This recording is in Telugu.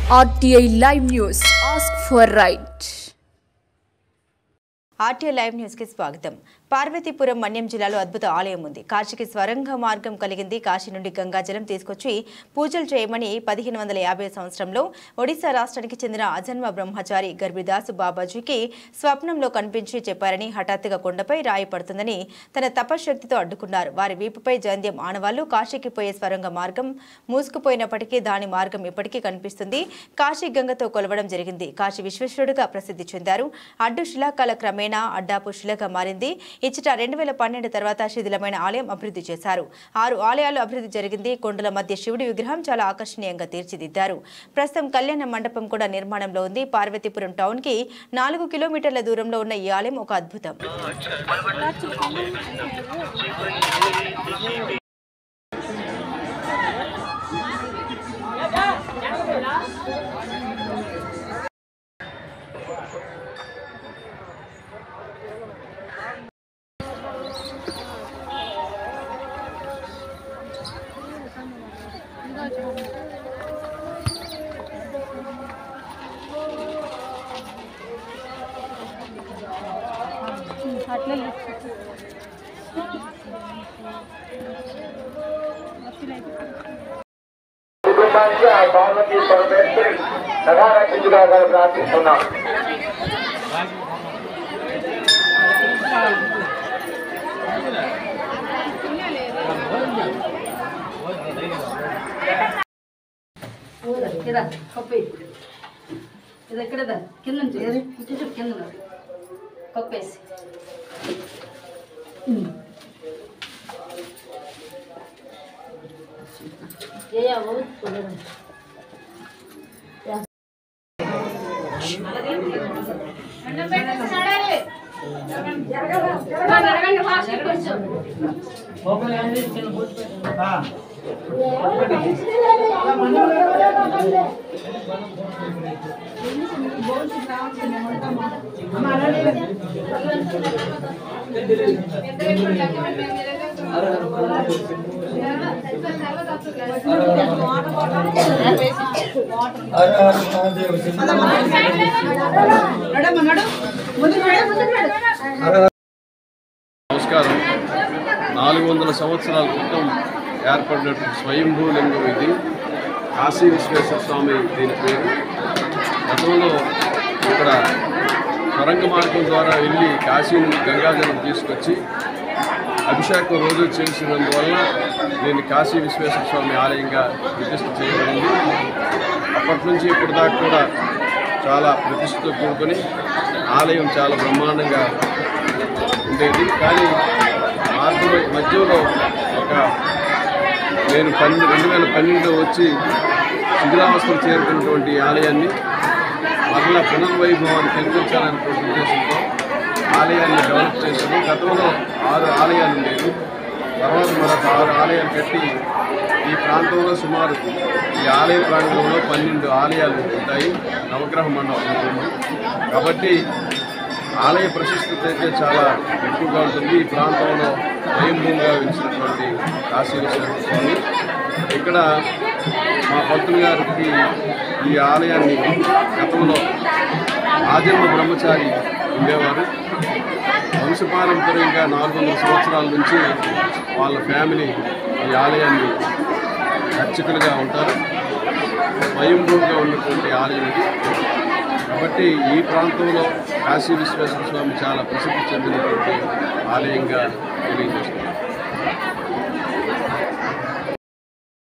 RTI Live News. Ask for right. RTI Live News కి స్వాగతం. పార్వతీపురం మన్యం జిల్లాలో అద్భుత ఆలయం ఉంది. కాశీకి స్వరంగ మార్గం కలిగింది. కాశీ నుండి గంగాజలం తీసుకొచ్చి పూజలు చేయమని 1550 సంవత్సరంలో ఒడిశా రాష్ట్రానికి చెందిన అజన్మ బ్రహ్మచారి గర్భిదాసు బాబాజీకి స్వప్నంలో కనిపించి చెప్పారని, హఠాత్తుగా కొండపై రాయి పడుతుందని తన తపశక్తితో అడ్డుకున్నారు. వారి వీపుపై జంధ్యం ఆనవాళ్లు. కాశీకి పోయే స్వరంగ మార్గం మూసుకుపోయినప్పటికీ దాని మార్గం ఇప్పటికీ కనిపిస్తుంది. కాశీ గంగతో కొలవడం జరిగింది. కాశీ విశ్వేశ్వరుడుగా ప్రసిద్ధి చెందారు. అడ్డు శిలాకాల క్రమేణా అడ్డాపు శిలగా మారింది. ఇచ్చట 2012 తర్వాత శిథిలమైన ఆలయం అభివృద్ధి చేశారు. 6 ఆలయాలు అభివృద్ధి జరిగింది. కొండల మధ్య శివుడి విగ్రహం చాలా ఆకర్షణీయంగా తీర్చిదిద్దారు. ప్రస్తుతం కళ్యాణ మండపం కూడా నిర్మాణంలో ఉంది. పార్వతీపురం టౌన్ కి 4 కిలోమీటర్ల దూరంలో ఉన్న ఈ ఆలయం ఒక అద్భుతం. పార్వతీ పరమేశ్వరి సదా రక్షించుగా ప్రార్థిస్తున్నాం. ఇది ఎక్కడదా కింద నుంచి ఇటు కింద కొప్పేసి నమస్కారం. 400 సంవత్సరాల క్రితం ఏర్పడినటువంటి స్వయంభూ లింగం ఇది. కాశీ విశ్వేశ్వర స్వామి దీని పేరు. గతంలో ఇక్కడ స్వరంగ మార్గం ద్వారా వెళ్ళి కాశీ నుండి గంగాజలం తీసుకొచ్చి అభిషేకం రోజు చేసినందువల్ల దీన్ని కాశీ విశ్వేశ్వర స్వామి ఆలయంగా ప్రతిష్ఠ చేయబడింది. అప్పటి నుంచి ఇప్పటిదాకా కూడా చాలా ప్రతిష్టతో కూడుకొని ఆలయం చాలా బ్రహ్మాండంగా ఉండేది. కానీ మార్గం మధ్యలో నేను 2012లో వచ్చి శిథిలావస్థకు చేరుకున్నటువంటి ఆలయాన్ని మరలా పునర్వైభవాన్ని కల్పించాలనేటువంటి ఉద్దేశంతో ఆలయాన్ని డెవలప్ చేశాము. గతంలో 6 ఆలయాలు ఉండేవి. తర్వాత మరొక 6 ఆలయాలు కట్టి ఈ ప్రాంతంలో సుమారు ఈ ఆలయ ప్రాంగణంలో 12 ఆలయాలు ఉంటాయి. నవగ్రహ మండపం ఉంటుంది. కాబట్టి ఆలయ ప్రశస్తత అయితే చాలా ఎక్కువగా ఉంటుంది. ఈ ప్రాంతంలో స్వయంభూగా వెలిసినటువంటి కాశీ విశ్వేశ్వర స్వామి. ఇక్కడ మా పంతులు గారికి ఈ ఆలయాన్ని గతంలో ఆజన్మ బ్రహ్మచారి ఉండేవారు. వంశపారంపర్యంగా 400 సంవత్సరాల నుంచి వాళ్ళ ఫ్యామిలీ ఈ ఆలయాన్ని అర్చకులుగా ఉంటారు. స్వయంభూగా ఉన్నటువంటి ఆలయం ఇది. కాబట్టి ఈ ప్రాంతంలో కాశీ విశ్వేశ్వర స్వామి చాలా ప్రసిద్ధి చెందినటువంటి ఆలయంగా తెలియజేస్తున్నారు.